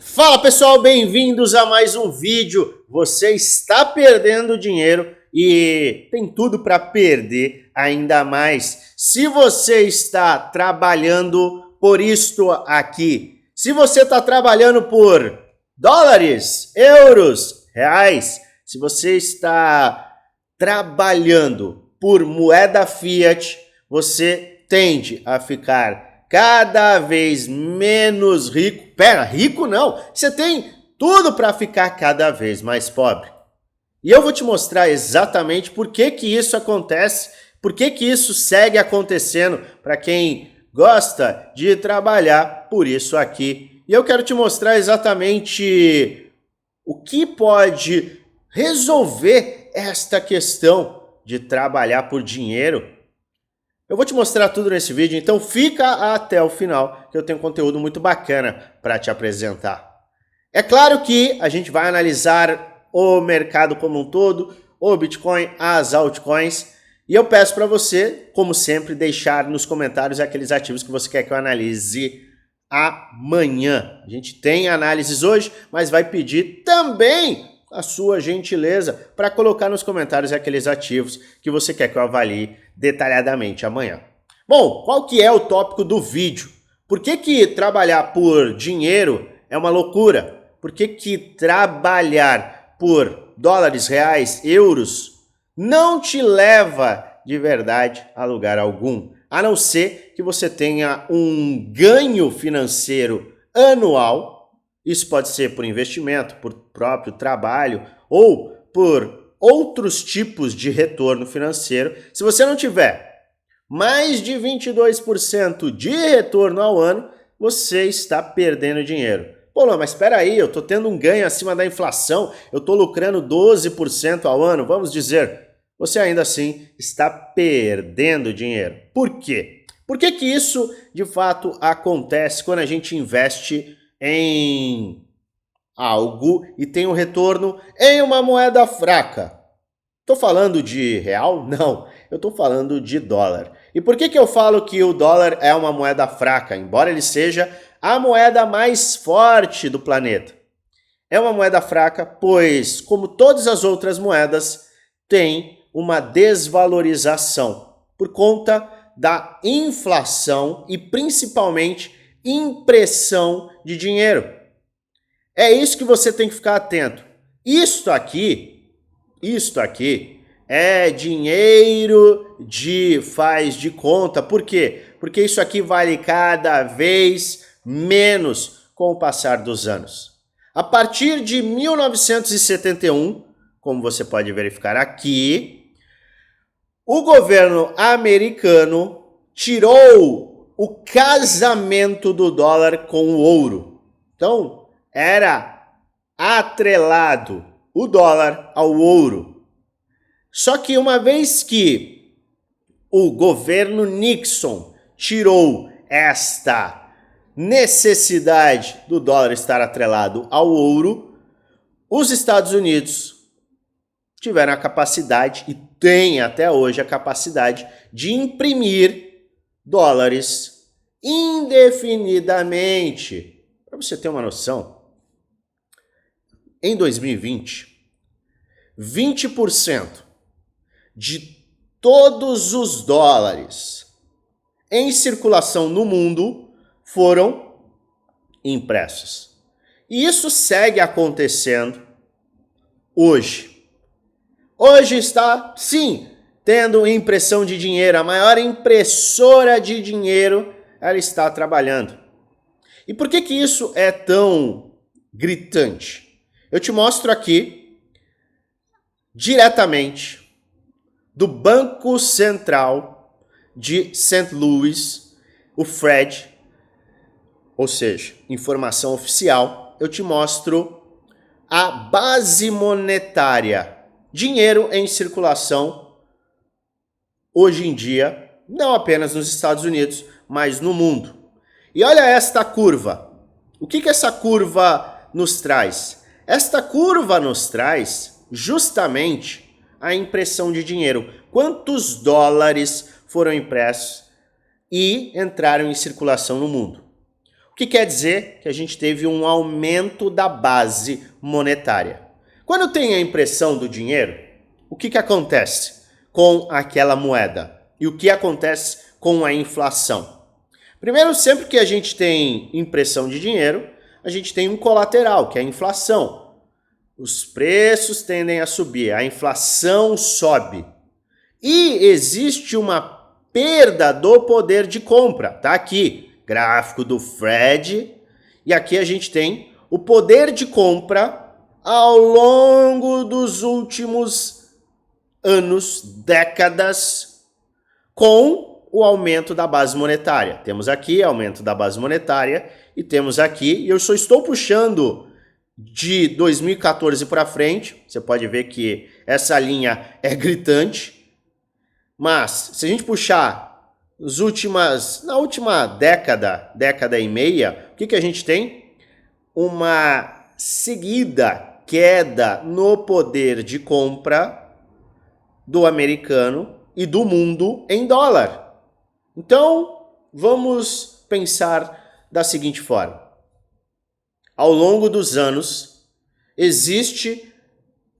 Fala pessoal, bem-vindos a mais um vídeo. Você está perdendo dinheiro e tem tudo para perder ainda mais. Se você está trabalhando por isto aqui, se você está trabalhando por dólares, euros, reais, se você está trabalhando por moeda fiat, você tende a ficar cada vez menos rico. Pera, rico não. Você tem tudo para ficar cada vez mais pobre. E eu vou te mostrar exatamente por que isso acontece, por que isso segue acontecendo para quem gosta de trabalhar por isso aqui. E eu quero te mostrar exatamente o que pode resolver esta questão de trabalhar por dinheiro. Eu vou te mostrar tudo nesse vídeo, então fica até o final, que eu tenho conteúdo muito bacana para te apresentar. É claro que a gente vai analisar o mercado como um todo, o Bitcoin, as altcoins, e eu peço para você, como sempre, deixar nos comentários aqueles ativos que você quer que eu analise amanhã. A gente tem análises hoje, mas vai pedir também a sua gentileza para colocar nos comentários aqueles ativos que você quer que eu avalie detalhadamente amanhã. Bom, qual que é o tópico do vídeo? Por que trabalhar por dinheiro é uma loucura? Por que trabalhar por dólares, reais, euros não te leva de verdade a lugar algum? A não ser que você tenha um ganho financeiro anual. Isso pode ser por investimento, por próprio trabalho ou por outros tipos de retorno financeiro. Se você não tiver mais de 22% de retorno ao ano, você está perdendo dinheiro. Pô, não, mas espera aí, eu estou tendo um ganho acima da inflação, eu estou lucrando 12% ao ano, vamos dizer. Você ainda assim está perdendo dinheiro. Por quê? Por que isso de fato acontece quando a gente investe em algo e tem um retorno em uma moeda fraca? Estou falando de real? Não, eu estou falando de dólar. E por que eu falo que o dólar é uma moeda fraca, embora ele seja a moeda mais forte do planeta? É uma moeda fraca, pois, como todas as outras moedas, tem uma desvalorização por conta da inflação e principalmente impressão de dinheiro. É isso que você tem que ficar atento. Isto aqui é dinheiro de faz de conta. Por quê? Porque isso aqui vale cada vez menos com o passar dos anos. A partir de 1971, como você pode verificar aqui, o governo americano tirou o casamento do dólar com o ouro. Então, era atrelado o dólar ao ouro. Só que uma vez que o governo Nixon tirou esta necessidade do dólar estar atrelado ao ouro, os Estados Unidos tiveram a capacidade e têm até hoje a capacidade de imprimir dólares indefinidamente. Para você ter uma noção, em 2020, 20% de todos os dólares em circulação no mundo foram impressos. E isso segue acontecendo hoje. Hoje está, sim, tendo impressão de dinheiro. A maior impressora de dinheiro, ela está trabalhando. E por que isso é tão gritante? Eu te mostro aqui, diretamente, do Banco Central de St. Louis, o Fed, ou seja, informação oficial, eu te mostro a base monetária, dinheiro em circulação hoje em dia, não apenas nos Estados Unidos, mas no mundo. E olha esta curva. O que essa curva nos traz? Esta curva nos traz justamente a impressão de dinheiro. Quantos dólares foram impressos e entraram em circulação no mundo? O que quer dizer que a gente teve um aumento da base monetária. Quando tem a impressão do dinheiro, o que acontece com aquela moeda? E o que acontece com a inflação? Primeiro, sempre que a gente tem impressão de dinheiro, a gente tem um colateral, que é a inflação. Os preços tendem a subir, a inflação sobe. E existe uma perda do poder de compra. Tá aqui, gráfico do Fred. E aqui a gente tem o poder de compra ao longo dos últimos anos, décadas, com o aumento da base monetária. Temos aqui aumento da base monetária e temos aqui, e eu só estou puxando de 2014 para frente, você pode ver que essa linha é gritante, mas se a gente puxar na última década e meia, o que a gente tem? Uma seguida queda no poder de compra do americano e do mundo em dólar. Então, vamos pensar da seguinte forma. Ao longo dos anos, existe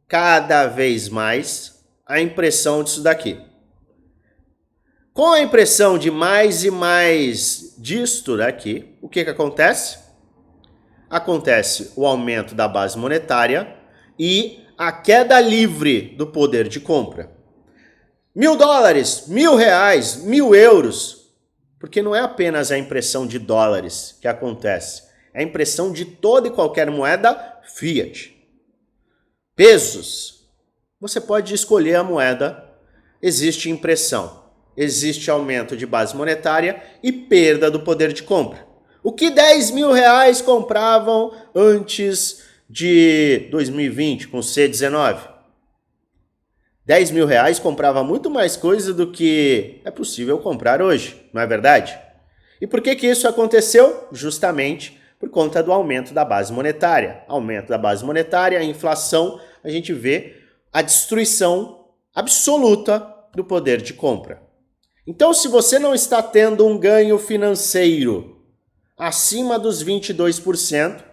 cada vez mais a impressão disso daqui. Com a impressão de mais e mais disto daqui, o que acontece? Acontece o aumento da base monetária e a queda livre do poder de compra. $1.000, R$1.000, 1.000 euros, porque não é apenas a impressão de dólares que acontece, é a impressão de toda e qualquer moeda fiat. Pesos, você pode escolher a moeda, existe impressão, existe aumento de base monetária e perda do poder de compra. O que R$10.000 compravam antes de 2020 com C19? R$10.000 comprava muito mais coisa do que é possível comprar hoje, não é verdade? E por que isso aconteceu? Justamente por conta do aumento da base monetária. Aumento da base monetária, a inflação, a gente vê a destruição absoluta do poder de compra. Então, se você não está tendo um ganho financeiro acima dos 22%,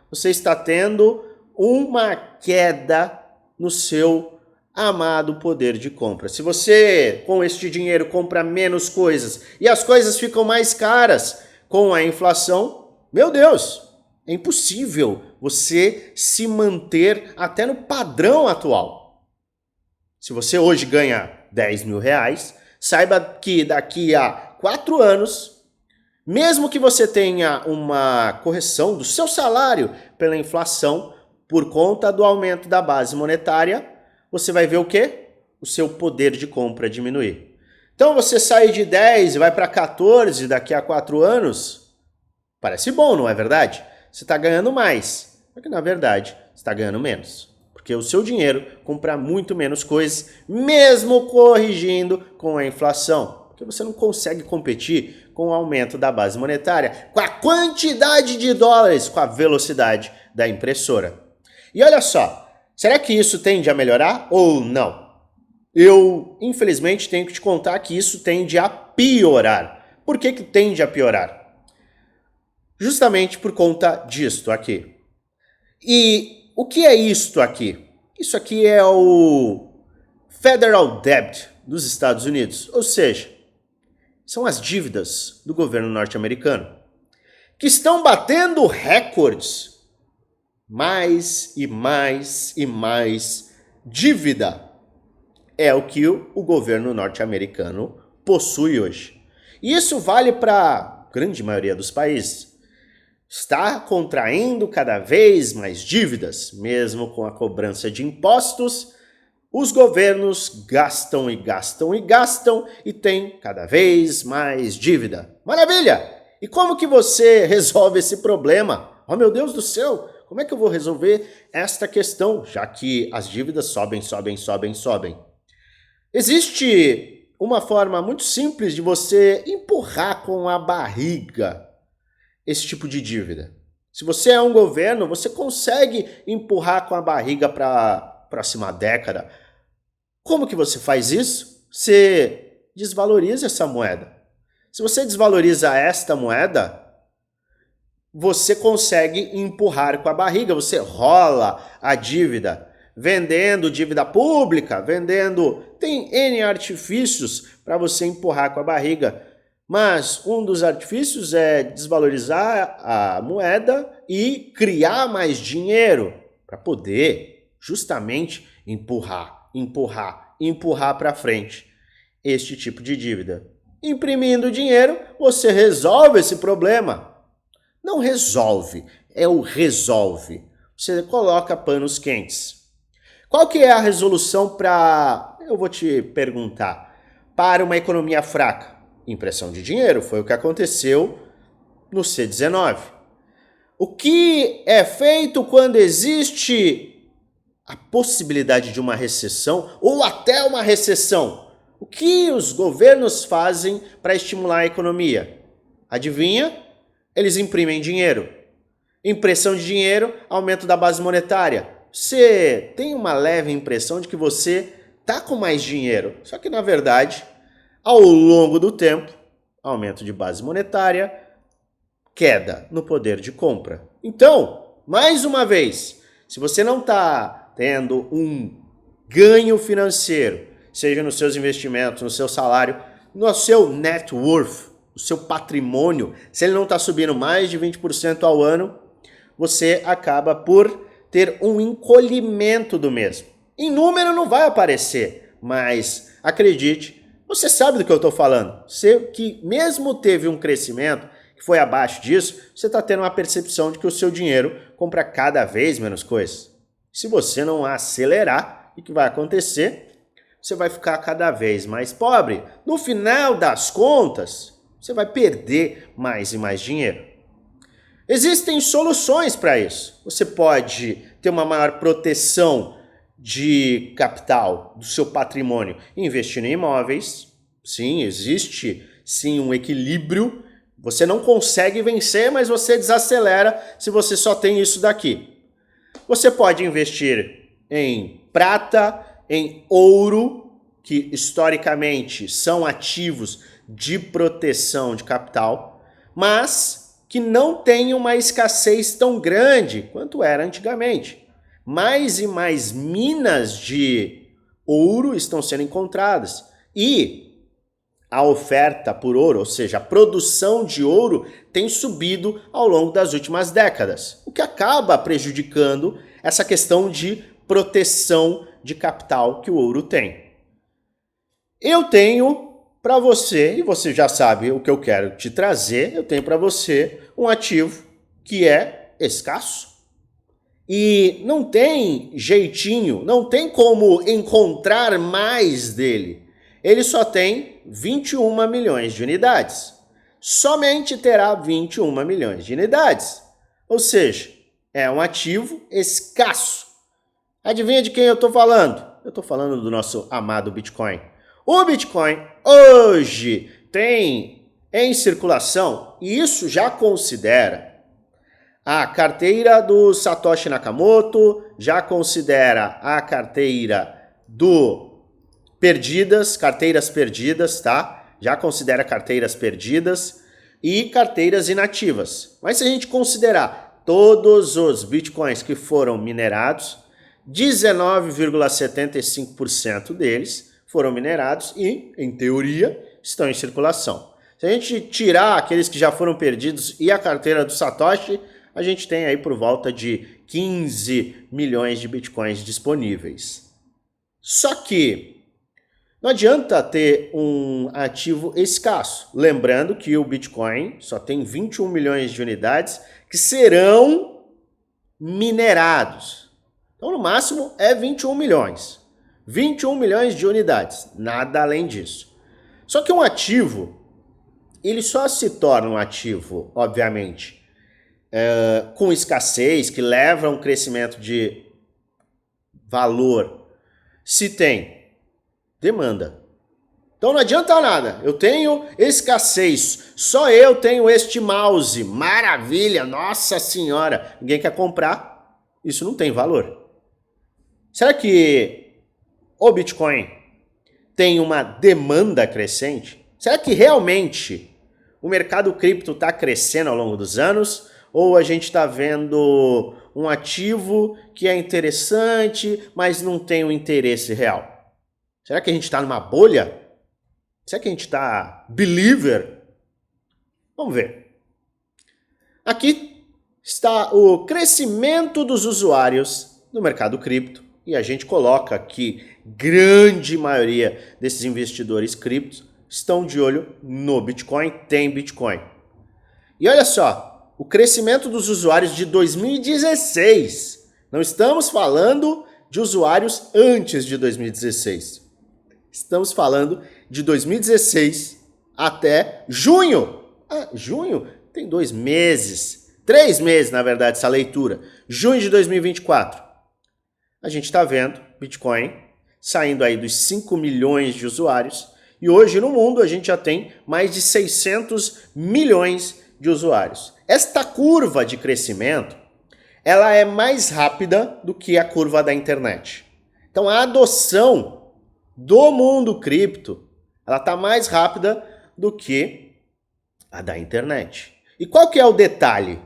você está tendo uma queda no seu amado poder de compra. Se você, com este dinheiro, compra menos coisas e as coisas ficam mais caras com a inflação, meu Deus, é impossível você se manter até no padrão atual. Se você hoje ganha R$10.000, saiba que daqui a 4 anos, mesmo que você tenha uma correção do seu salário pela inflação, por conta do aumento da base monetária, você vai ver o quê? O seu poder de compra diminuir. Então você sai de 10 e vai para 14 daqui a 4 anos, parece bom, não é verdade? Você está ganhando mais, porque na verdade você está ganhando menos. Porque o seu dinheiro compra muito menos coisas, mesmo corrigindo com a inflação. Porque você não consegue competir com o aumento da base monetária, com a quantidade de dólares, com a velocidade da impressora. E olha só, será que isso tende a melhorar ou não? Eu, infelizmente, tenho que te contar que isso tende a piorar. Por que tende a piorar? Justamente por conta disto aqui. E o que é isto aqui? Isso aqui é o Federal Debt dos Estados Unidos, ou seja, são as dívidas do governo norte-americano, que estão batendo recordes. Mais e mais e mais dívida é o que o governo norte-americano possui hoje. E isso vale para a grande maioria dos países. Está contraindo cada vez mais dívidas, mesmo com a cobrança de impostos, os governos gastam e gastam e gastam e tem cada vez mais dívida. Maravilha! E como que você resolve esse problema? Oh, meu Deus do céu! Como é que eu vou resolver esta questão, já que as dívidas sobem? Existe uma forma muito simples de você empurrar com a barriga esse tipo de dívida. Se você é um governo, você consegue empurrar com a barriga para a próxima década. Como que você faz isso? Você desvaloriza essa moeda. Se você desvaloriza esta moeda, você consegue empurrar com a barriga, você rola a dívida, vendendo dívida pública, vendendo... Tem N artifícios para você empurrar com a barriga, mas um dos artifícios é desvalorizar a moeda e criar mais dinheiro para poder justamente empurrar para frente este tipo de dívida. Imprimindo dinheiro, você resolve esse problema. Não resolve, é o resolve. Você coloca panos quentes. Qual que é a resolução para, eu vou te perguntar, para uma economia fraca? Impressão de dinheiro, foi o que aconteceu no C-19. O que é feito quando existe a possibilidade de uma recessão ou até uma recessão? O que os governos fazem para estimular a economia? Adivinha? Eles imprimem dinheiro. Impressão de dinheiro, aumento da base monetária. Você tem uma leve impressão de que você está com mais dinheiro. Só que, na verdade, ao longo do tempo, aumento de base monetária, queda no poder de compra. Então, mais uma vez, se você não está tendo um ganho financeiro, seja nos seus investimentos, no seu salário, no seu net worth, o seu patrimônio, se ele não está subindo mais de 20% ao ano, você acaba por ter um encolhimento do mesmo. Em número não vai aparecer, mas acredite, você sabe do que eu estou falando. Você que mesmo teve um crescimento que foi abaixo disso, você está tendo uma percepção de que o seu dinheiro compra cada vez menos coisas. Se você não acelerar, o que vai acontecer? Você vai ficar cada vez mais pobre. No final das contas, você vai perder mais e mais dinheiro. Existem soluções para isso. Você pode ter uma maior proteção de capital do seu patrimônio investindo em imóveis. Sim, existe sim um equilíbrio. Você não consegue vencer, mas você desacelera se você só tem isso daqui. Você pode investir em prata, em ouro, que historicamente são ativos de proteção de capital, mas que não tem uma escassez tão grande quanto era antigamente. Mais e mais minas de ouro estão sendo encontradas e a oferta por ouro, ou seja, a produção de ouro, tem subido ao longo das últimas décadas, o que acaba prejudicando essa questão de proteção de capital que o ouro tem. Eu tenho para você, e você já sabe o que eu quero te trazer, eu tenho para você um ativo que é escasso. E não tem jeitinho, não tem como encontrar mais dele. Ele só tem 21 milhões de unidades. Somente terá 21 milhões de unidades. Ou seja, é um ativo escasso. Adivinha de quem eu estou falando? Eu estou falando do nosso amado Bitcoin. O Bitcoin hoje tem em circulação, e isso já considera a carteira do Satoshi Nakamoto, já considera a carteira do carteiras perdidas, tá? Já considera carteiras perdidas e carteiras inativas. Mas se a gente considerar todos os Bitcoins que foram minerados, 19,75% deles foram minerados e, em teoria, estão em circulação. Se a gente tirar aqueles que já foram perdidos e a carteira do Satoshi, a gente tem aí por volta de 15 milhões de bitcoins disponíveis. Só que não adianta ter um ativo escasso. Lembrando que o Bitcoin só tem 21 milhões de unidades que serão minerados. Então, no máximo, é 21 milhões. 21 milhões de unidades, nada além disso. Só que um ativo, ele só se torna um ativo, obviamente, com escassez, que leva a um crescimento de valor, se tem demanda. Então não adianta nada, eu tenho escassez, só eu tenho este mouse, maravilha, nossa senhora, ninguém quer comprar, isso não tem valor. Será que o Bitcoin tem uma demanda crescente? Será que realmente o mercado cripto está crescendo ao longo dos anos? Ou a gente está vendo um ativo que é interessante, mas não tem um interesse real? Será que a gente está numa bolha? Será que a gente está believer? Vamos ver. Aqui está o crescimento dos usuários no mercado cripto. E a gente coloca que grande maioria desses investidores criptos estão de olho no Bitcoin, tem Bitcoin. E olha só, o crescimento dos usuários de 2016. Não estamos falando de usuários antes de 2016. Estamos falando de 2016 até junho. Junho tem 2 meses, 3 meses na verdade essa leitura. Junho de 2024. A gente está vendo Bitcoin saindo aí dos 5 milhões de usuários e hoje no mundo a gente já tem mais de 600 milhões de usuários. Esta curva de crescimento, ela é mais rápida do que a curva da internet. Então a adoção do mundo cripto, ela está mais rápida do que a da internet. E qual que é o detalhe?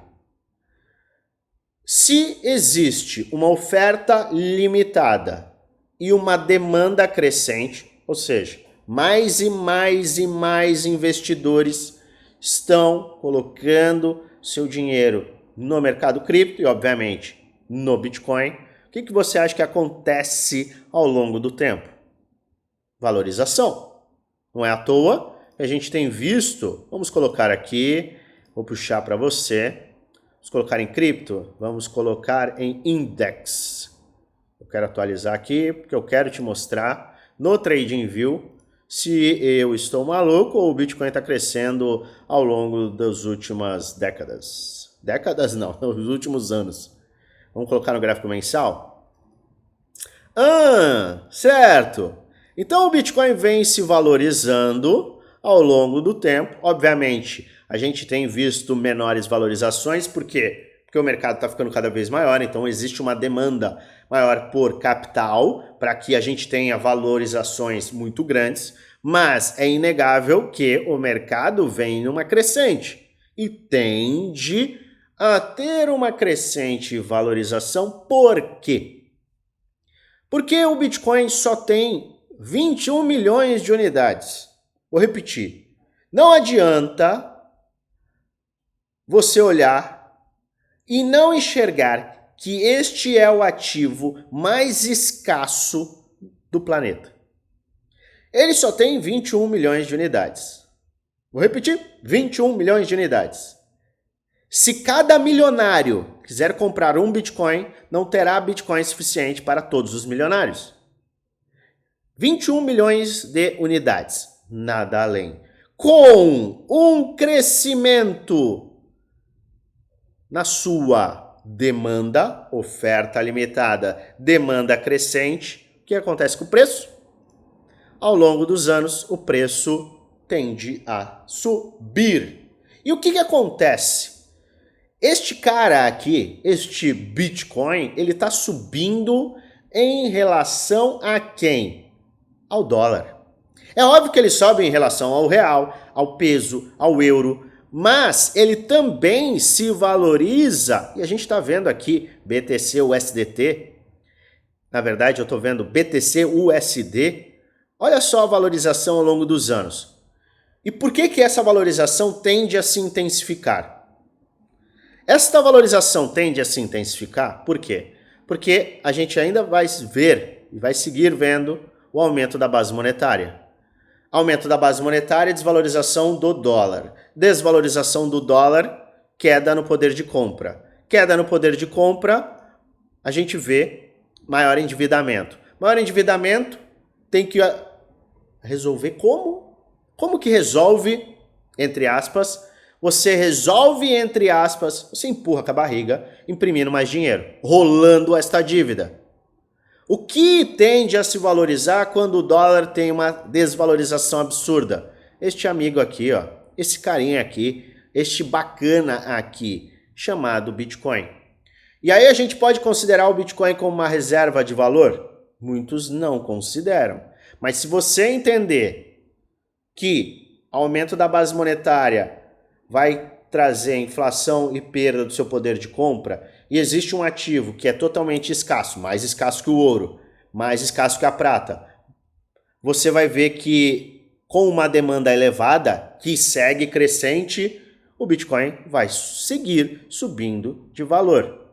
Se existe uma oferta limitada e uma demanda crescente, ou seja, mais e mais e mais investidores estão colocando seu dinheiro no mercado cripto e, obviamente, no Bitcoin, o que você acha que acontece ao longo do tempo? Valorização. Não é à toa que a gente tem visto, vamos colocar aqui, vou puxar para você. Vamos colocar em cripto? Vamos colocar em index. Eu quero atualizar aqui porque eu quero te mostrar no TradingView se eu estou maluco ou o Bitcoin está crescendo ao longo das últimas décadas. Décadas não, nos últimos anos. Vamos colocar no gráfico mensal? Certo. Então o Bitcoin vem se valorizando ao longo do tempo. Obviamente, a gente tem visto menores valorizações, por quê? Porque o mercado está ficando cada vez maior, então existe uma demanda maior por capital para que a gente tenha valorizações muito grandes, mas é inegável que o mercado vem numa crescente e tende a ter uma crescente valorização. Por quê? Porque o Bitcoin só tem 21 milhões de unidades. Vou repetir. Não adianta você olhar e não enxergar que este é o ativo mais escasso do planeta. Ele só tem 21 milhões de unidades. Vou repetir, 21 milhões de unidades. Se cada milionário quiser comprar um Bitcoin, não terá Bitcoin suficiente para todos os milionários. 21 milhões de unidades, nada além. Com um crescimento na sua demanda, oferta limitada, demanda crescente, o que acontece com o preço? Ao longo dos anos, o preço tende a subir. E o que acontece? Este cara aqui, este Bitcoin, ele está subindo em relação a quem? Ao dólar. É óbvio que ele sobe em relação ao real, ao peso, ao euro, mas ele também se valoriza, e a gente está vendo aqui BTC USDT, na verdade eu estou vendo BTC USD, olha só a valorização ao longo dos anos. E por que essa valorização tende a se intensificar? Esta valorização tende a se intensificar, por quê? Porque a gente ainda vai ver e vai seguir vendo o aumento da base monetária. Aumento da base monetária, desvalorização do dólar. Desvalorização do dólar, queda no poder de compra. Queda no poder de compra, a gente vê maior endividamento. Maior endividamento tem que resolver como? Como que resolve, entre aspas? Você resolve, entre aspas, você empurra com a barriga, imprimindo mais dinheiro, rolando esta dívida. O que tende a se valorizar quando o dólar tem uma desvalorização absurda? Este amigo aqui, ó, esse carinha aqui, este bacana aqui, chamado Bitcoin. E aí a gente pode considerar o Bitcoin como uma reserva de valor? Muitos não consideram. Mas se você entender que aumento da base monetária vai trazer inflação e perda do seu poder de compra, e existe um ativo que é totalmente escasso, mais escasso que o ouro, mais escasso que a prata, você vai ver que com uma demanda elevada, que segue crescente, o Bitcoin vai seguir subindo de valor.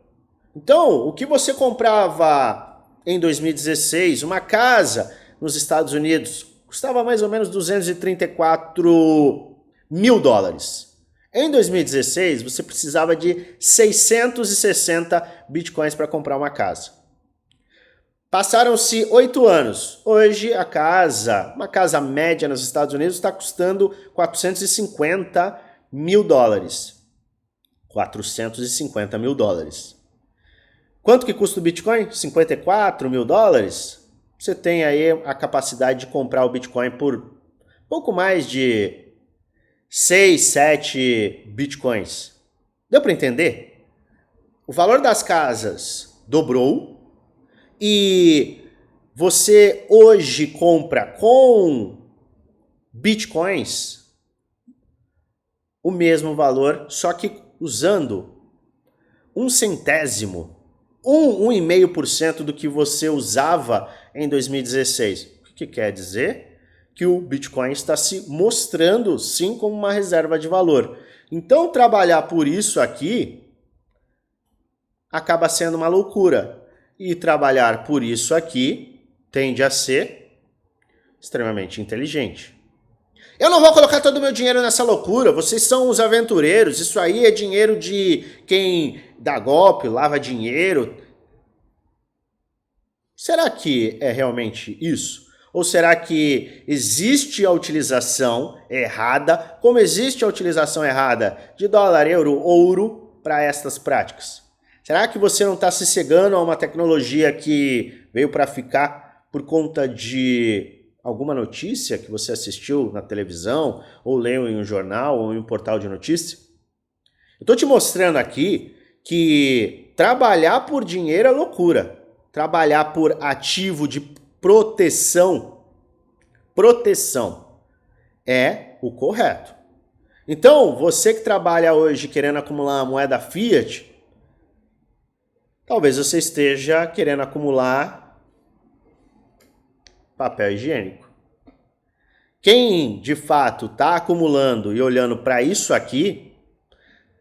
Então, o que você comprava em 2016, uma casa nos Estados Unidos, custava mais ou menos 234 mil dólares. Em 2016, você precisava de 660 bitcoins para comprar uma casa. Passaram-se 8 anos. Hoje, uma casa média nos Estados Unidos está custando 450 mil dólares. 450 mil dólares. Quanto que custa o Bitcoin? 54 mil dólares? Você tem aí a capacidade de comprar o Bitcoin por pouco mais de 6, 7 Bitcoins. Deu para entender? O valor das casas dobrou e você hoje compra com Bitcoins o mesmo valor, só que usando 0,01, 1,5% do que você usava em 2016. O que quer dizer? Que o Bitcoin está se mostrando sim como uma reserva de valor. Então trabalhar por isso aqui acaba sendo uma loucura. E trabalhar por isso aqui tende a ser extremamente inteligente. Eu não vou colocar todo o meu dinheiro nessa loucura, vocês são os aventureiros, isso aí é dinheiro de quem dá golpe, lava dinheiro. Será que é realmente isso? Ou será que existe a utilização errada, como existe a utilização errada de dólar, euro, ouro para estas práticas? Será que você não está se cegando a uma tecnologia que veio para ficar por conta de alguma notícia que você assistiu na televisão, ou leu em um jornal, ou em um portal de notícia? Eu estou te mostrando aqui que trabalhar por dinheiro é loucura. Trabalhar por ativo de proteção é o correto. Então, você que trabalha hoje querendo acumular a moeda fiat, talvez você esteja querendo acumular papel higiênico. Quem de fato está acumulando e olhando para isso aqui,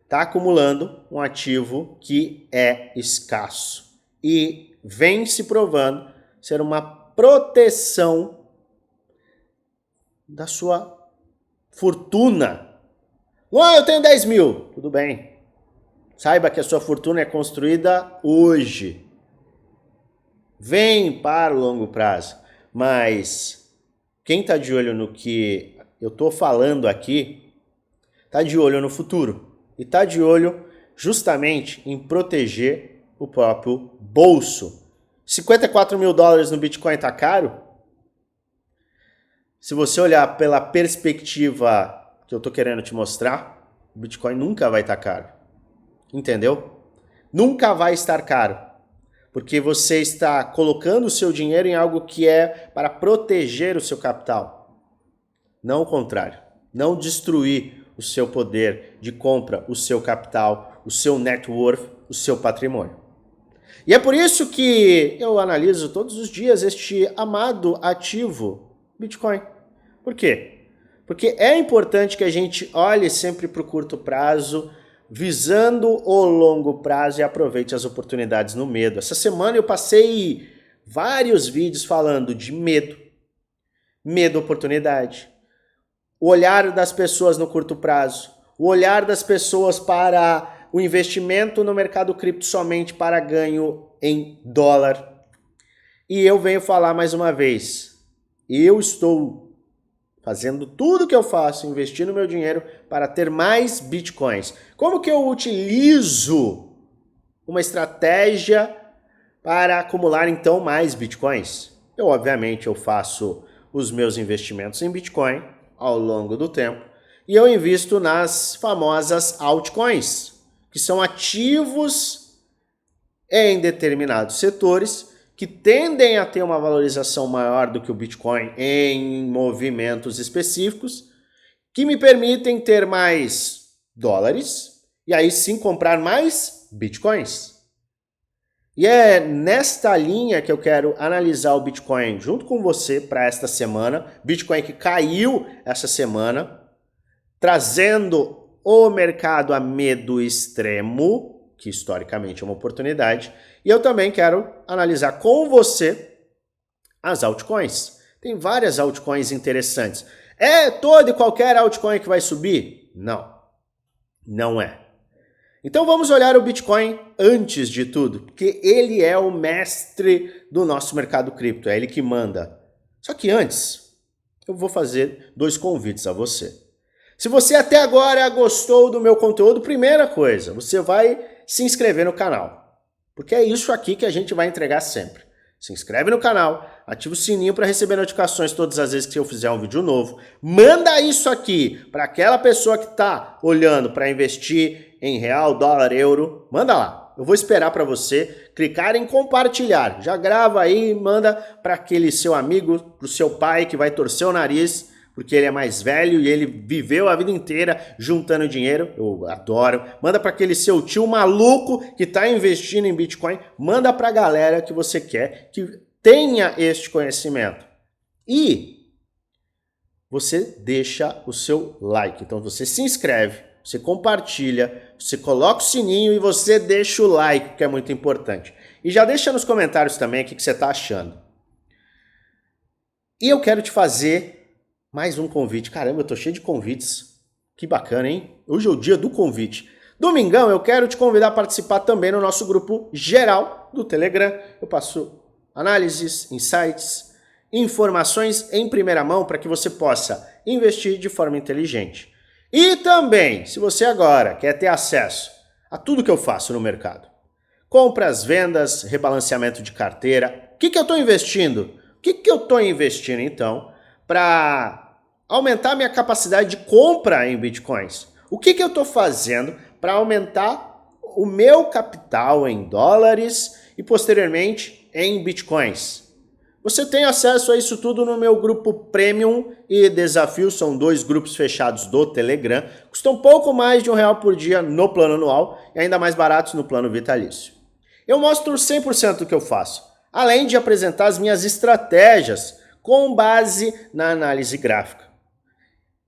está acumulando um ativo que é escasso e vem se provando ser uma proteção da sua fortuna. Eu tenho 10 mil. Tudo bem. Saiba que a sua fortuna é construída hoje. Vem para o longo prazo. Mas quem está de olho no que eu estou falando aqui, está de olho no futuro. E está de olho justamente em proteger o próprio bolso. 54 mil dólares no Bitcoin está caro? Se você olhar pela perspectiva que eu estou querendo te mostrar, o Bitcoin nunca vai estar caro. Entendeu? Nunca vai estar caro. Porque você está colocando o seu dinheiro em algo que é para proteger o seu capital. Não o contrário. Não destruir o seu poder de compra, o seu capital, o seu net worth, o seu patrimônio. E é por isso que eu analiso todos os dias este amado ativo Bitcoin. Por quê? Porque é importante que a gente olhe sempre para o curto prazo, visando o longo prazo e aproveite as oportunidades no medo. Essa semana eu passei vários vídeos falando de medo, oportunidade, o olhar das pessoas no curto prazo, o olhar das pessoas para o investimento no mercado cripto somente para ganho em dólar. E eu venho falar mais uma vez, eu estou fazendo tudo que eu faço, investindo meu dinheiro para ter mais bitcoins. Como que eu utilizo uma estratégia para acumular então mais bitcoins? Obviamente, eu faço os meus investimentos em bitcoin ao longo do tempo e eu invisto nas famosas altcoins, que são ativos em determinados setores que tendem a ter uma valorização maior do que o Bitcoin em movimentos específicos, que me permitem ter mais dólares e aí sim comprar mais bitcoins. E é nesta linha que eu quero analisar o Bitcoin junto com você para esta semana. Bitcoin que caiu essa semana, trazendo o mercado a medo extremo, que historicamente é uma oportunidade. E eu também quero analisar com você as altcoins. Tem várias altcoins interessantes. É todo e qualquer altcoin que vai subir? Não, não é. Então vamos olhar o Bitcoin antes de tudo, porque ele é o mestre do nosso mercado cripto, é ele que manda. Só que antes, eu vou fazer 2 convites a você. Se você até agora gostou do meu conteúdo, primeira coisa, você vai se inscrever no canal, porque é isso aqui que a gente vai entregar sempre. Se inscreve no canal, ativa o sininho para receber notificações todas as vezes que eu fizer um vídeo novo. Manda isso aqui para aquela pessoa que está olhando para investir em real, dólar, euro. Manda lá. Eu vou esperar para você clicar em compartilhar. Já grava aí e manda para aquele seu amigo, para o seu pai que vai torcer o nariz, porque ele é mais velho e ele viveu a vida inteira juntando dinheiro. Eu adoro. Manda para aquele seu tio maluco que está investindo em Bitcoin. Manda para a galera que você quer que tenha este conhecimento. E você deixa o seu like. Então você se inscreve, você compartilha, você coloca o sininho e você deixa o like, que é muito importante. E já deixa nos comentários também o que você está achando. E eu quero te fazer mais um convite. Caramba, eu tô cheio de convites. Que bacana, hein? Hoje é o dia do convite. Domingão, eu quero te convidar a participar também no nosso grupo geral do Telegram. Eu passo análises, insights, informações em primeira mão para que você possa investir de forma inteligente. E também, se você agora quer ter acesso a tudo que eu faço no mercado, compras, vendas, rebalanceamento de carteira, o que eu estou investindo? O que eu estou investindo, então, para aumentar minha capacidade de compra em bitcoins? O que eu estou fazendo para aumentar o meu capital em dólares e posteriormente em bitcoins? Você tem acesso a isso tudo no meu grupo Premium e Desafio, são 2 grupos fechados do Telegram, custam pouco mais de R$1 por dia no plano anual e ainda mais baratos no plano vitalício. Eu mostro 100% do que eu faço, além de apresentar as minhas estratégias com base na análise gráfica.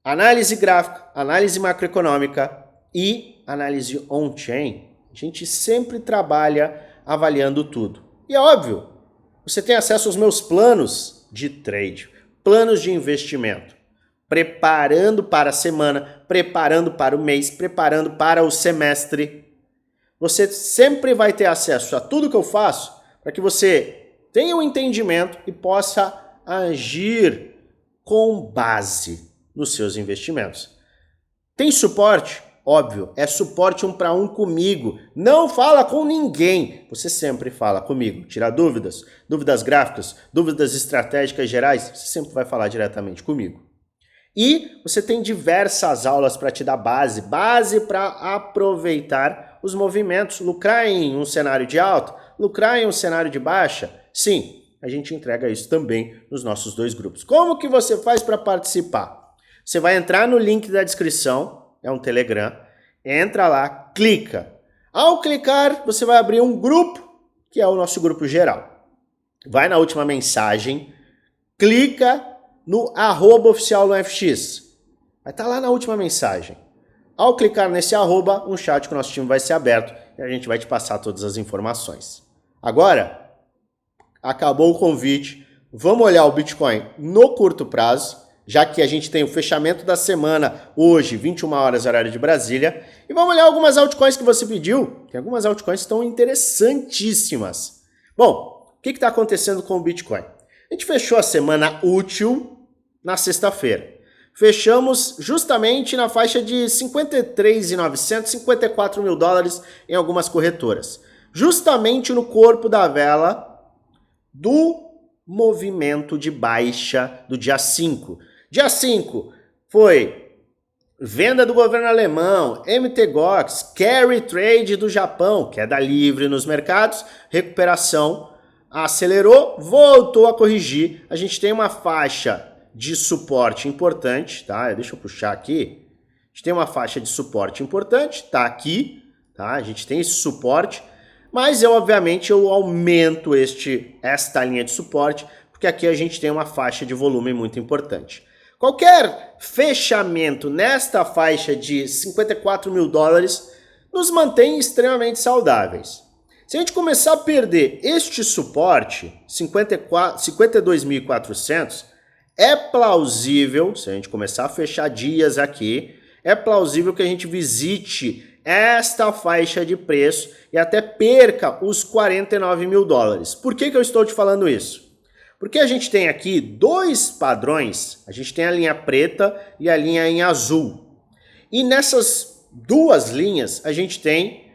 Análise gráfica, análise macroeconômica e análise on-chain. A gente sempre trabalha avaliando tudo. E é óbvio, você tem acesso aos meus planos de trade, planos de investimento, preparando para a semana, preparando para o mês, preparando para o semestre. Você sempre vai ter acesso a tudo que eu faço para que você tenha um entendimento e possa agir com base nos seus investimentos. Tem suporte? Óbvio, é suporte 1 para 1 comigo. Não fala com ninguém. Você sempre fala comigo. Tira dúvidas, dúvidas gráficas, dúvidas estratégicas gerais, você sempre vai falar diretamente comigo. E você tem diversas aulas para te dar base para aproveitar os movimentos, lucrar em um cenário de alta, lucrar em um cenário de baixa. Sim, a gente entrega isso também nos nossos 2 grupos. Como que você faz para participar? Você vai entrar no link da descrição, é um Telegram, entra lá, clica. Ao clicar, você vai abrir um grupo, que é o nosso grupo geral. Vai na última mensagem, clica no @oficial no FX. Vai estar lá na última mensagem. Ao clicar nesse @, um chat com o nosso time vai ser aberto e a gente vai te passar todas as informações. Agora, acabou o convite, vamos olhar o Bitcoin no curto prazo, já que a gente tem o fechamento da semana hoje, 21 horas, horário de Brasília. E vamos olhar algumas altcoins que você pediu, que algumas altcoins estão interessantíssimas. Bom, o que está acontecendo com o Bitcoin? A gente fechou a semana útil na sexta-feira. Fechamos justamente na faixa de 53.900, 54 mil dólares em algumas corretoras. Justamente no corpo da vela do movimento de baixa do dia 5. Dia 5 foi venda do governo alemão, MTGOX, carry trade do Japão, queda livre nos mercados, recuperação, acelerou, voltou a corrigir. A gente tem uma faixa de suporte importante, tá? Deixa eu puxar aqui. gente tem uma faixa de suporte importante, tá aqui, tá? A gente tem esse suporte, mas obviamente eu aumento esta linha de suporte, porque aqui a gente tem uma faixa de volume muito importante. Qualquer fechamento nesta faixa de 54 mil dólares nos mantém extremamente saudáveis. Se a gente começar a perder este suporte, 52.400, é plausível, se a gente começar a fechar dias aqui, é plausível que a gente visite esta faixa de preço e até perca os 49 mil dólares. Por que eu estou te falando isso? Porque a gente tem aqui dois padrões, a gente tem a linha preta e a linha em azul. E nessas duas linhas a gente tem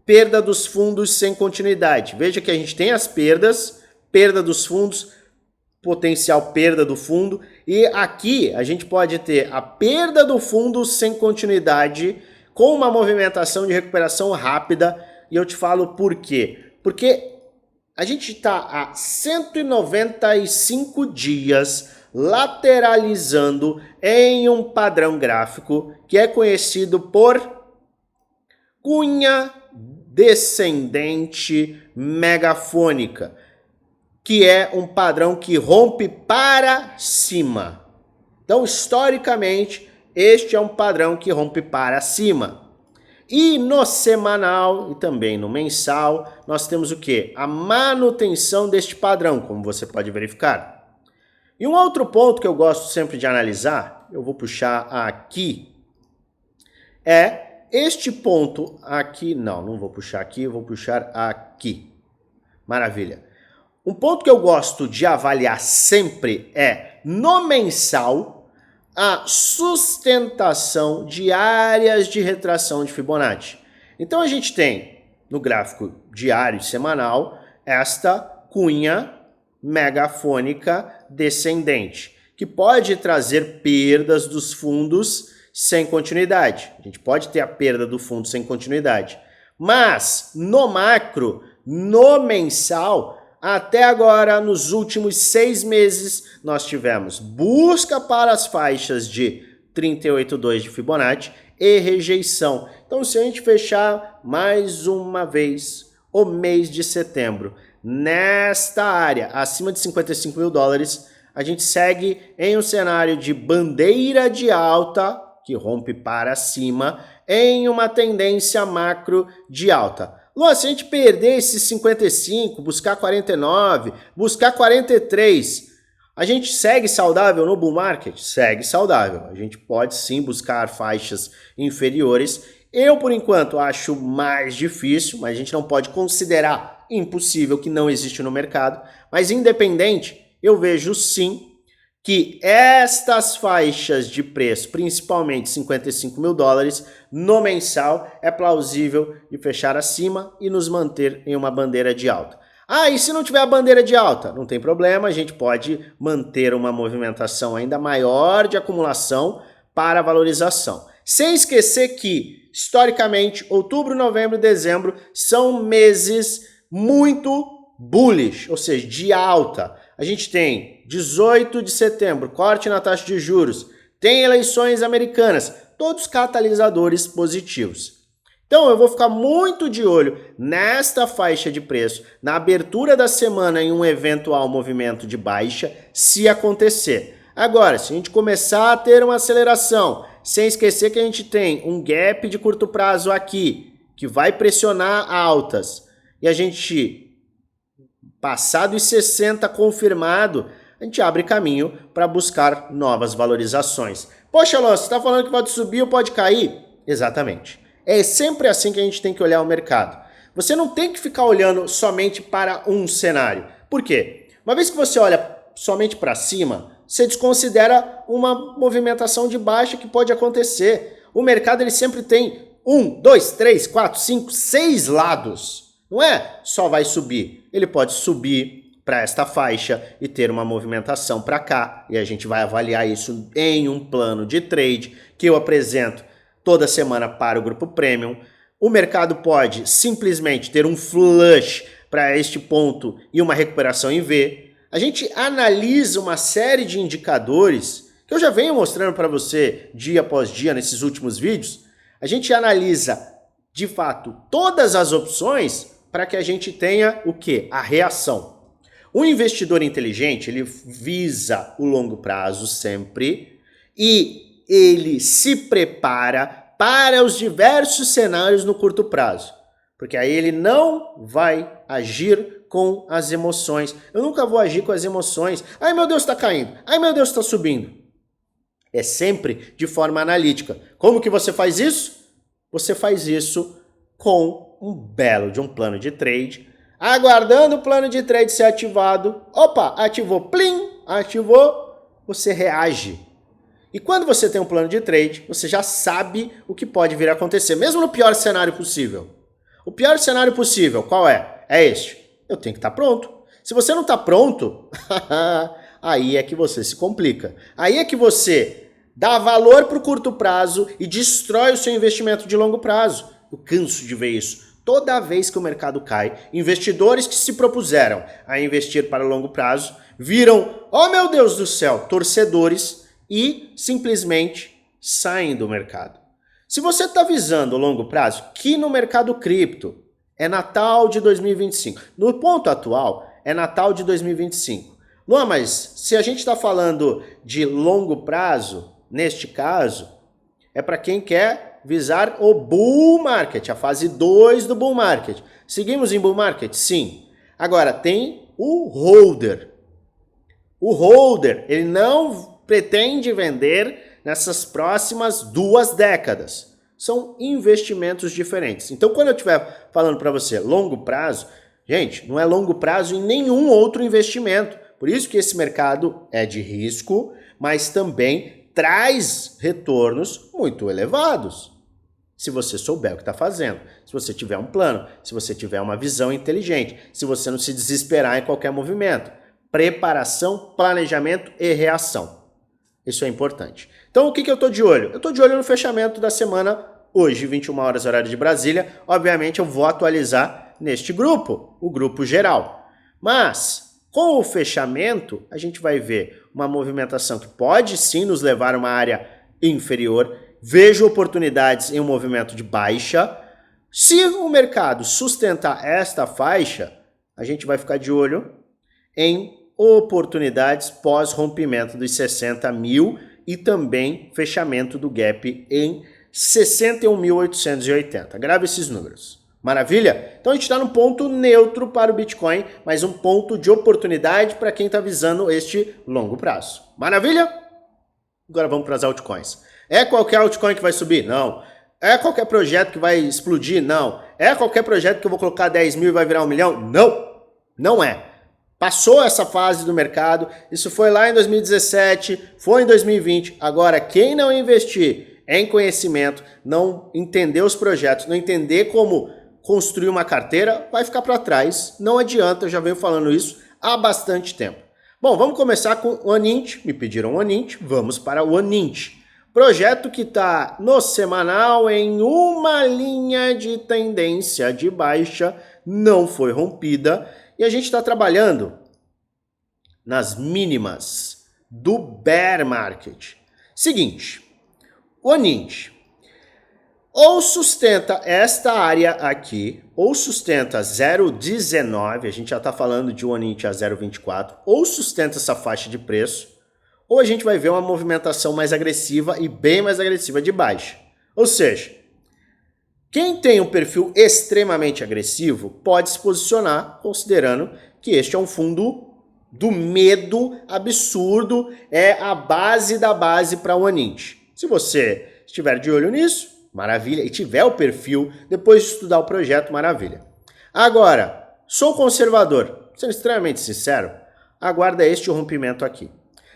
perda dos fundos sem continuidade. Veja que a gente tem as perdas, perda dos fundos, potencial perda do fundo, e aqui a gente pode ter a perda do fundo sem continuidade com uma movimentação de recuperação rápida, e eu te falo por quê. Porque a gente está há 195 dias lateralizando em um padrão gráfico que é conhecido por cunha descendente megafônica, que é um padrão que rompe para cima. Então, historicamente, este é um padrão que rompe para cima. E no semanal e também no mensal, nós temos o quê? A manutenção deste padrão, como você pode verificar. E um outro ponto que eu gosto sempre de analisar, eu vou puxar aqui, é este ponto aqui. Não vou puxar aqui, eu vou puxar aqui. Maravilha. Um ponto que eu gosto de avaliar sempre é, no mensal, a sustentação de áreas de retração de Fibonacci. Então a gente tem, no gráfico diário e semanal, esta cunha megafônica descendente, que pode trazer perdas dos fundos sem continuidade. A gente pode ter a perda do fundo sem continuidade. Mas, no macro, no mensal, até agora, nos últimos 6 meses, nós tivemos busca para as faixas de 38,2 de Fibonacci e rejeição. Então, se a gente fechar mais uma vez o mês de setembro nesta área, acima de 55 mil dólares, a gente segue em um cenário de bandeira de alta, que rompe para cima, em uma tendência macro de alta. Luan, se a gente perder esses 55, buscar 49, buscar 43, a gente segue saudável no bull market? Segue saudável. A gente pode sim buscar faixas inferiores. Eu, por enquanto, acho mais difícil, mas a gente não pode considerar impossível que não existe no mercado. Mas independente, eu vejo sim que estas faixas de preço, principalmente 55 mil dólares, no mensal, é plausível de fechar acima e nos manter em uma bandeira de alta. Ah, e se não tiver a bandeira de alta? Não tem problema, a gente pode manter uma movimentação ainda maior de acumulação para valorização. Sem esquecer que, historicamente, outubro, novembro e dezembro são meses muito bullish, ou seja, de alta. A gente tem 18 de setembro, corte na taxa de juros, tem eleições americanas, todos catalisadores positivos. Então eu vou ficar muito de olho nesta faixa de preço, na abertura da semana em um eventual movimento de baixa, se acontecer. Agora, se a gente começar a ter uma aceleração, sem esquecer que a gente tem um gap de curto prazo aqui, que vai pressionar altas, e a gente, passado os 60 confirmado, a gente abre caminho para buscar novas valorizações. Poxa, Luan, você está falando que pode subir ou pode cair? Exatamente. É sempre assim que a gente tem que olhar o mercado. Você não tem que ficar olhando somente para um cenário. Por quê? Uma vez que você olha somente para cima, você desconsidera uma movimentação de baixa que pode acontecer. O mercado ele sempre tem 1, 2, 3, 4, 5, 6 lados. Não é só vai subir. Ele pode subir para esta faixa e ter uma movimentação para cá. E a gente vai avaliar isso em um plano de trade que eu apresento toda semana para o Grupo Premium. O mercado pode simplesmente ter um flush para este ponto e uma recuperação em V. A gente analisa uma série de indicadores que eu já venho mostrando para você dia após dia nesses últimos vídeos, a gente analisa de fato todas as opções para que a gente tenha o quê? A reação. O investidor inteligente, ele visa o longo prazo sempre e ele se prepara para os diversos cenários no curto prazo. Porque aí ele não vai agir com as emoções. Eu nunca vou agir com as emoções. Ai meu Deus, está caindo. Ai meu Deus, está subindo. É sempre de forma analítica. Como que você faz isso? Você faz isso com um belo de um plano de trade, aguardando o plano de trade ser ativado. Opa, ativou, plim, ativou, você reage. E quando você tem um plano de trade, você já sabe o que pode vir a acontecer, mesmo no pior cenário possível. O pior cenário possível, qual é? É este. Eu tenho que estar pronto. Se você não está pronto, aí é que você se complica. Aí é que você dá valor para o curto prazo e destrói o seu investimento de longo prazo. Eu canso de ver isso. Toda vez que o mercado cai, investidores que se propuseram a investir para longo prazo viram, oh meu Deus do céu, torcedores e simplesmente saem do mercado. Se você está visando o longo prazo, que no mercado cripto é Natal de 2025. No ponto atual, é Natal de 2025. Luan, mas se a gente está falando de longo prazo, neste caso, é para quem quer visar o bull market, a fase 2 do bull market. Seguimos em bull market? Sim. Agora, tem o holder. O holder, ele não pretende vender nessas próximas 2 décadas. São investimentos diferentes. Então, quando eu estiver falando para você longo prazo, gente, não é longo prazo em nenhum outro investimento. Por isso que esse mercado é de risco, mas também traz retornos muito elevados. Se você souber o que está fazendo, se você tiver um plano, se você tiver uma visão inteligente, se você não se desesperar em qualquer movimento. Preparação, planejamento e reação. Isso é importante. Então, o que eu estou de olho? Eu estou de olho no fechamento da semana, hoje, 21 horas, horário de Brasília. Obviamente, eu vou atualizar neste grupo, o grupo geral. Mas, com o fechamento, a gente vai ver uma movimentação que pode sim nos levar a uma área inferior. Vejo oportunidades em um movimento de baixa. Se o mercado sustentar esta faixa, a gente vai ficar de olho em oportunidades pós-rompimento dos 60 mil e também fechamento do gap em 61.880. Grave esses números. Maravilha? Então a gente está num ponto neutro para o Bitcoin, mas um ponto de oportunidade para quem está visando este longo prazo. Maravilha? Agora vamos para as altcoins. É qualquer altcoin que vai subir? Não. É qualquer projeto que vai explodir? Não. É qualquer projeto que eu vou colocar 10 mil e vai virar 1 milhão? Não. Não é. Passou essa fase do mercado, isso foi lá em 2017, foi em 2020. Agora, quem não investir em conhecimento, não entender os projetos, não entender como construir uma carteira, vai ficar para trás. Não adianta, eu já venho falando isso há bastante tempo. Bom, vamos começar com o Anint. Me pediram o Anint, vamos para o Anint. Projeto que está no semanal em uma linha de tendência de baixa, não foi rompida. E a gente está trabalhando nas mínimas do bear market. Seguinte, o Anint ou sustenta esta área aqui, ou sustenta 0,19, a gente já está falando de um Anint a 0,24, ou sustenta essa faixa de preço, ou a gente vai ver uma movimentação mais agressiva e bem mais agressiva de baixa. Ou seja, quem tem um perfil extremamente agressivo pode se posicionar considerando que este é um fundo do medo absurdo, é a base da base para o Anint. Se você estiver de olho nisso, maravilha, e tiver o perfil, depois de estudar o projeto, maravilha. Agora, sou conservador, sendo extremamente sincero, aguarda este rompimento aqui.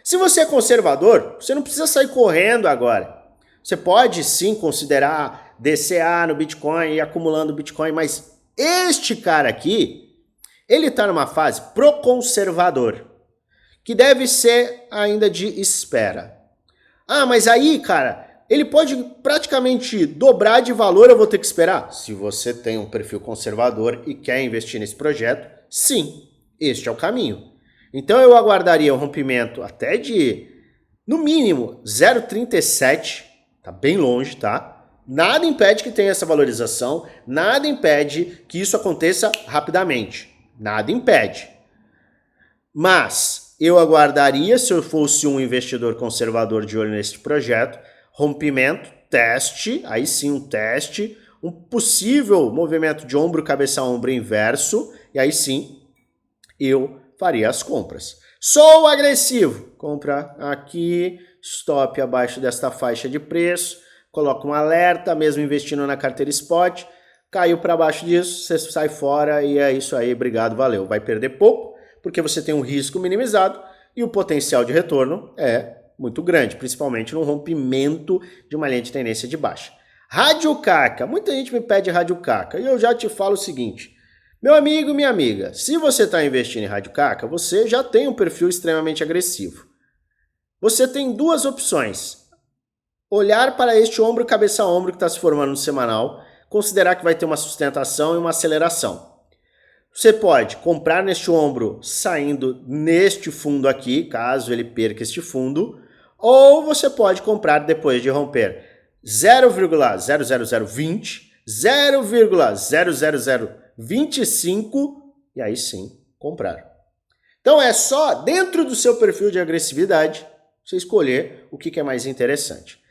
Se você é conservador, você não precisa sair correndo agora. Você pode sim considerar DCA no Bitcoin e acumulando Bitcoin, mas este cara aqui, ele está numa fase pro conservador, que deve ser ainda de espera. Ah, mas aí, cara, ele pode praticamente dobrar de valor, eu vou ter que esperar? Se você tem um perfil conservador e quer investir nesse projeto, sim, este é o caminho. Então eu aguardaria um rompimento até de no mínimo 0,37, tá bem longe, tá? Nada impede que tenha essa valorização, nada impede que isso aconteça rapidamente, nada impede. Mas eu aguardaria, se eu fosse um investidor conservador de olho neste projeto, rompimento, teste, aí sim um teste, um possível movimento de ombro, cabeça, ombro inverso, e aí sim eu faria as compras. Sou agressivo, compra aqui, stop abaixo desta faixa de preço, coloca um alerta, mesmo investindo na carteira spot, caiu para baixo disso, você sai fora e é isso aí, obrigado, valeu. Vai perder pouco, porque você tem um risco minimizado e o potencial de retorno é muito grande, principalmente no rompimento de uma linha de tendência de baixa. Rádio Caca, muita gente me pede Rádio Caca e eu já te falo o seguinte, meu amigo e minha amiga, se você está investindo em Rádio Caca, você já tem um perfil extremamente agressivo. Você tem duas opções, olhar para este ombro, cabeça, ombro que está se formando no semanal, considerar que vai ter uma sustentação e uma aceleração. Você pode comprar neste ombro saindo neste fundo aqui, caso ele perca este fundo, ou você pode comprar depois de romper 0,00020, 0,00025 e aí sim comprar. Então é só dentro do seu perfil de agressividade você escolher o que é mais interessante.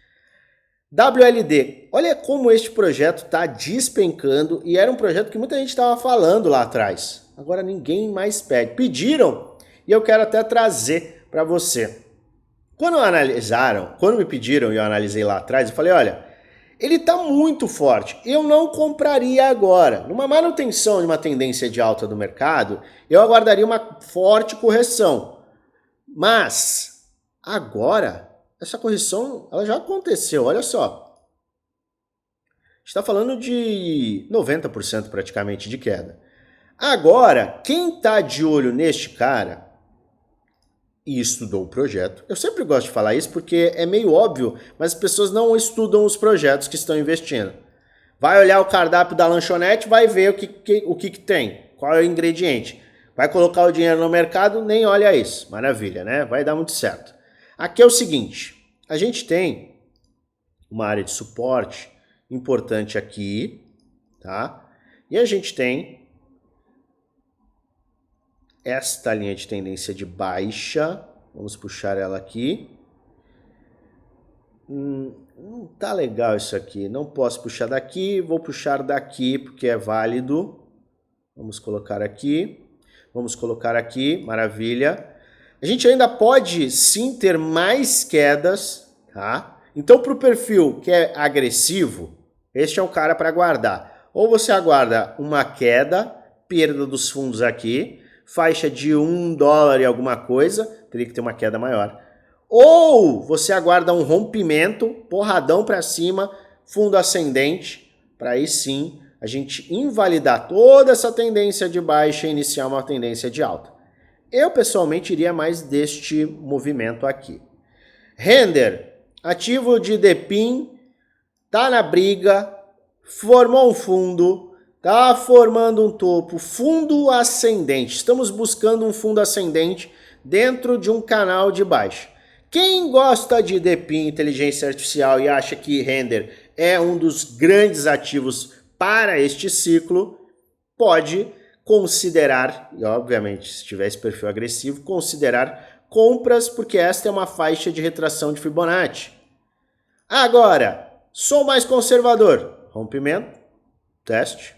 WLD, olha como este projeto está despencando e era um projeto que muita gente estava falando lá atrás. Agora ninguém mais pede. Pediram e eu quero até trazer para você. Quando me pediram e eu analisei lá atrás, eu falei, olha, ele está muito forte, eu não compraria agora. Numa manutenção de uma tendência de alta do mercado, eu aguardaria uma forte correção. Mas agora essa correção ela já aconteceu, olha só. Está falando de 90% praticamente de queda. Agora, quem está de olho neste cara e estudou o projeto, eu sempre gosto de falar isso porque é meio óbvio, mas as pessoas não estudam os projetos que estão investindo. Vai olhar o cardápio da lanchonete, vai ver o que tem, qual é o ingrediente. Vai colocar o dinheiro no mercado, nem olha isso. Maravilha, né? Vai dar muito certo. Aqui é o seguinte, a gente tem uma área de suporte importante aqui, tá? E a gente tem esta linha de tendência de baixa, vamos puxar ela aqui. Não tá legal isso aqui, não posso puxar daqui, vou puxar daqui porque é válido. Vamos colocar aqui, maravilha. A gente ainda pode sim ter mais quedas, tá? Então para o perfil que é agressivo, este é um cara para aguardar. Ou você aguarda uma queda, perda dos fundos aqui, faixa de $1 e alguma coisa, teria que ter uma queda maior. Ou você aguarda um rompimento, porradão para cima, fundo ascendente, para aí sim a gente invalidar toda essa tendência de baixa e iniciar uma tendência de alta. Eu pessoalmente iria mais deste movimento aqui. Render, ativo de DPIN, tá na briga, formou um fundo, tá formando um topo, fundo ascendente. Estamos buscando um fundo ascendente dentro de um canal de baixa. Quem gosta de DPIN, inteligência artificial, e acha que Render é um dos grandes ativos para este ciclo, pode considerar, e obviamente se tiver esse perfil agressivo, considerar compras, porque esta é uma faixa de retração de Fibonacci. Agora, sou mais conservador, rompimento, teste,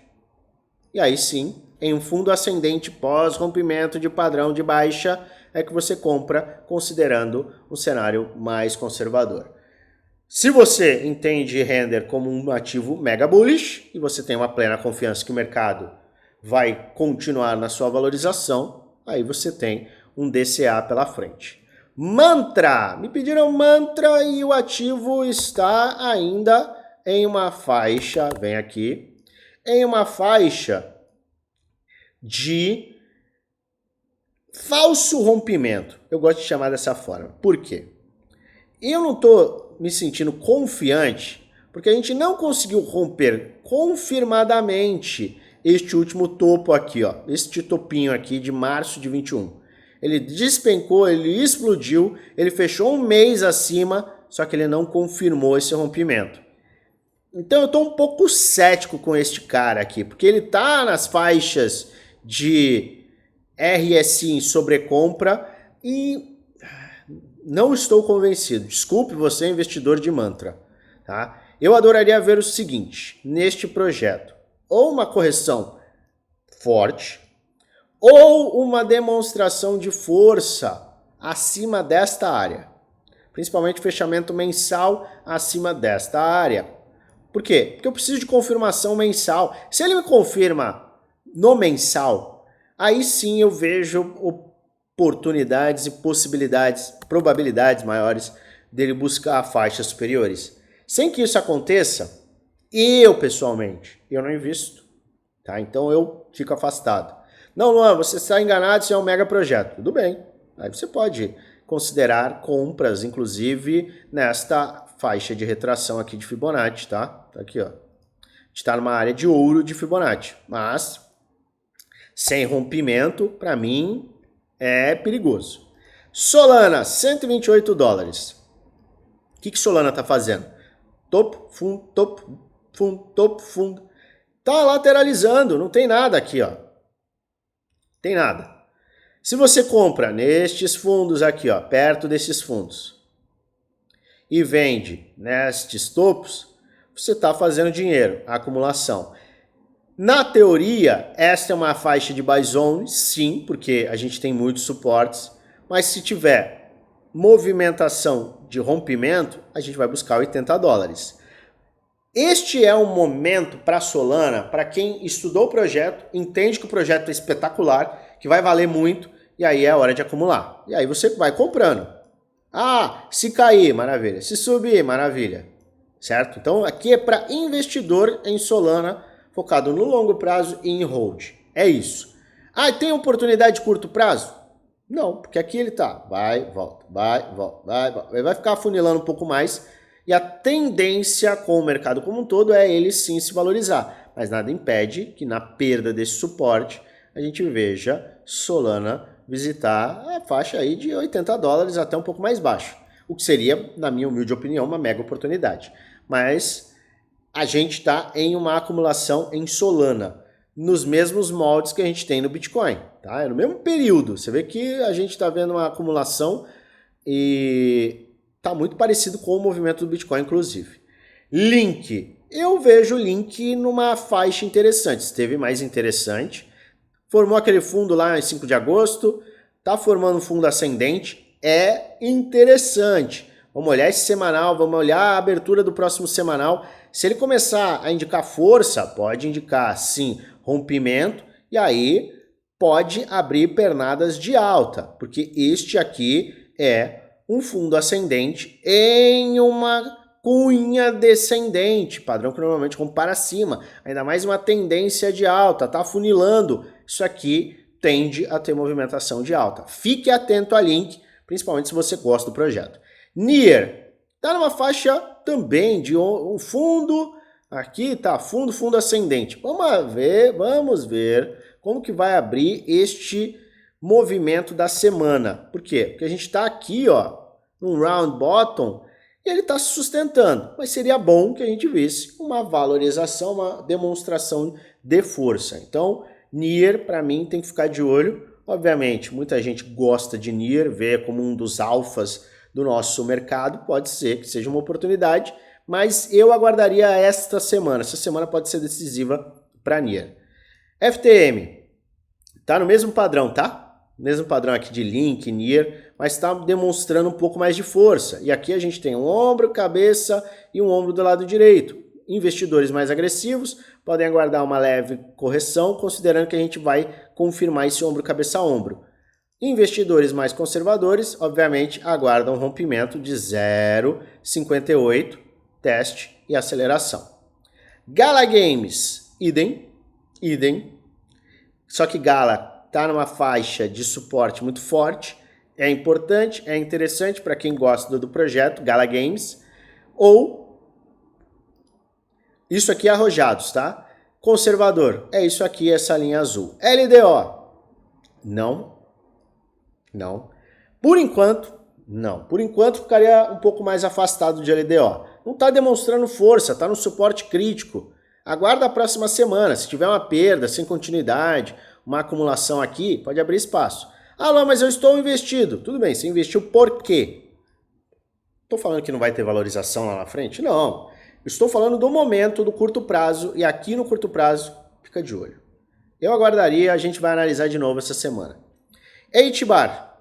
e aí sim, em um fundo ascendente pós-rompimento de padrão de baixa, é que você compra considerando um cenário mais conservador. Se você entende Render como um ativo mega bullish e você tem uma plena confiança que o mercado vai continuar na sua valorização, aí você tem um DCA pela frente. Mantra! Me pediram mantra e o ativo está ainda em uma faixa, vem aqui, em uma faixa de falso rompimento. Eu gosto de chamar dessa forma. Por quê? Eu não estou me sentindo confiante porque a gente não conseguiu romper confirmadamente este último topo aqui, ó, este topinho aqui de março de 21. ele despencou, ele explodiu, ele fechou um mês acima, só que ele não confirmou esse rompimento. Então eu estou um pouco cético com este cara aqui, porque ele está nas faixas de RSI em sobrecompra e não estou convencido. Desculpe você, investidor de mantra. Tá? Eu adoraria ver o seguinte, neste projeto, ou uma correção forte, ou uma demonstração de força acima desta área. Principalmente fechamento mensal acima desta área. Por quê? Porque eu preciso de confirmação mensal. Se ele me confirma no mensal, aí sim eu vejo oportunidades e possibilidades, probabilidades maiores dele buscar faixas superiores. Sem que isso aconteça, eu pessoalmente, eu não invisto. Tá? Então eu fico afastado. Não, Luan, você está enganado, isso é um mega projeto. Tudo bem. Aí você pode considerar compras, inclusive, nesta faixa de retração aqui de Fibonacci, tá? Tá aqui, ó. A gente está numa área de ouro de Fibonacci. Mas, sem rompimento, para mim, é perigoso. Solana, 128 dólares. O que Solana está fazendo? Topo, fundo, topo, fundo, topo, fundo. Tá lateralizando, não tem nada aqui, ó. Tem nada. Se você compra nestes fundos aqui, ó, perto desses fundos, e vende nestes topos, você está fazendo dinheiro, acumulação. Na teoria, esta é uma faixa de buy zone, sim, porque a gente tem muitos suportes, mas se tiver movimentação de rompimento, a gente vai buscar 80 dólares. Este é um momento para Solana, para quem estudou o projeto, entende que o projeto é espetacular, que vai valer muito, e aí é a hora de acumular. E aí você vai comprando. Ah, se cair, maravilha. Se subir, maravilha. Certo? Então aqui é para investidor em Solana, focado no longo prazo e em hold. É isso. Ah, tem oportunidade de curto prazo? Não, porque aqui ele tá. Vai, volta, vai, volta, vai, volta. Ele vai ficar afunilando um pouco mais. E a tendência com o mercado como um todo é ele sim se valorizar. Mas nada impede que na perda desse suporte a gente veja Solana visitar a faixa aí de 80 dólares até um pouco mais baixo. O que seria, na minha humilde opinião, uma mega oportunidade. Mas a gente está em uma acumulação em Solana, nos mesmos moldes que a gente tem no Bitcoin. Tá? É no mesmo período. Você vê que a gente está vendo uma acumulação e está muito parecido com o movimento do Bitcoin, inclusive. Link. Eu vejo o Link numa faixa interessante. Esteve mais interessante. Formou aquele fundo lá em 5 de agosto. Está formando um fundo ascendente. É interessante. Vamos olhar esse semanal. Vamos olhar a abertura do próximo semanal. Se ele começar a indicar força, pode indicar, sim, rompimento. E aí pode abrir pernadas de alta. Porque este aqui é um fundo ascendente em uma cunha descendente, padrão que normalmente vamos para cima, ainda mais uma tendência de alta, tá afunilando, isso aqui tende a ter movimentação de alta. Fique atento a Link, principalmente se você gosta do projeto. Near, tá numa faixa também de um fundo, aqui tá fundo ascendente. Vamos ver como que vai abrir este movimento da semana. Por quê? Porque a gente está aqui, ó, num round bottom e ele está se sustentando. Mas seria bom que a gente visse uma valorização, uma demonstração de força. Então, Near, para mim, tem que ficar de olho. Obviamente, muita gente gosta de Near, vê como um dos alfas do nosso mercado. Pode ser que seja uma oportunidade, mas eu aguardaria esta semana. Essa semana pode ser decisiva para Near. FTM. Tá no mesmo padrão, tá? Mesmo padrão aqui de Link, Near, mas está demonstrando um pouco mais de força. E aqui a gente tem um ombro, cabeça e um ombro do lado direito. Investidores mais agressivos podem aguardar uma leve correção, considerando que a gente vai confirmar esse ombro, cabeça, ombro. Investidores mais conservadores, obviamente, aguardam um rompimento de 0,58, teste e aceleração. Gala Games, idem. Só que Gala está numa faixa de suporte muito forte, é importante, é interessante para quem gosta do projeto, Gala Games, ou isso aqui é arrojados, tá? Conservador, é isso aqui, essa linha azul. LDO, não Não. Por enquanto, não. Por enquanto ficaria um pouco mais afastado de LDO. Não está demonstrando força, está no suporte crítico. Aguarda a próxima semana. Se tiver uma perda, sem continuidade, uma acumulação aqui, pode abrir espaço. Ah, Luan, mas eu estou investido. Tudo bem, você investiu por quê? Estou falando que não vai ter valorização lá na frente? Não. Estou falando do momento, do curto prazo, e aqui no curto prazo, fica de olho. Eu aguardaria, a gente vai analisar de novo essa semana. Bar.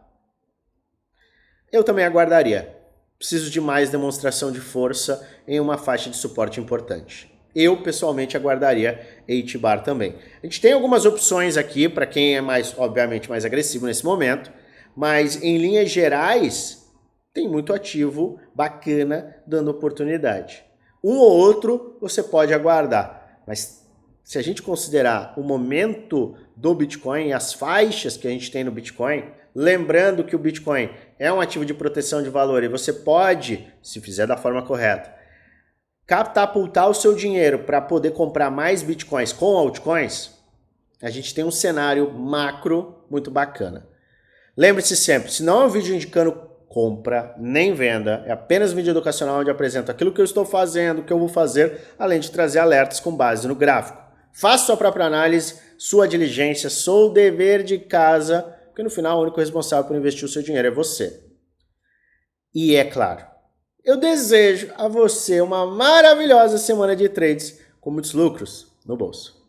Eu também aguardaria. Preciso de mais demonstração de força em uma faixa de suporte importante. Eu, pessoalmente, aguardaria Bar também. A gente tem algumas opções aqui para quem é mais, obviamente, mais agressivo nesse momento, mas em linhas gerais, tem muito ativo bacana dando oportunidade. Um ou outro você pode aguardar, mas se a gente considerar o momento do Bitcoin e as faixas que a gente tem no Bitcoin, lembrando que o Bitcoin é um ativo de proteção de valor e você pode, se fizer da forma correta, catapultar o seu dinheiro para poder comprar mais Bitcoins com altcoins, a gente tem um cenário macro muito bacana. Lembre-se sempre, se não é um vídeo indicando compra nem venda, é apenas um vídeo educacional onde eu apresento aquilo que eu estou fazendo, o que eu vou fazer, além de trazer alertas com base no gráfico. Faça sua própria análise, sua diligência, sou o dever de casa, porque no final o único responsável por investir o seu dinheiro é você. E é claro, eu desejo a você uma maravilhosa semana de trades com muitos lucros no bolso.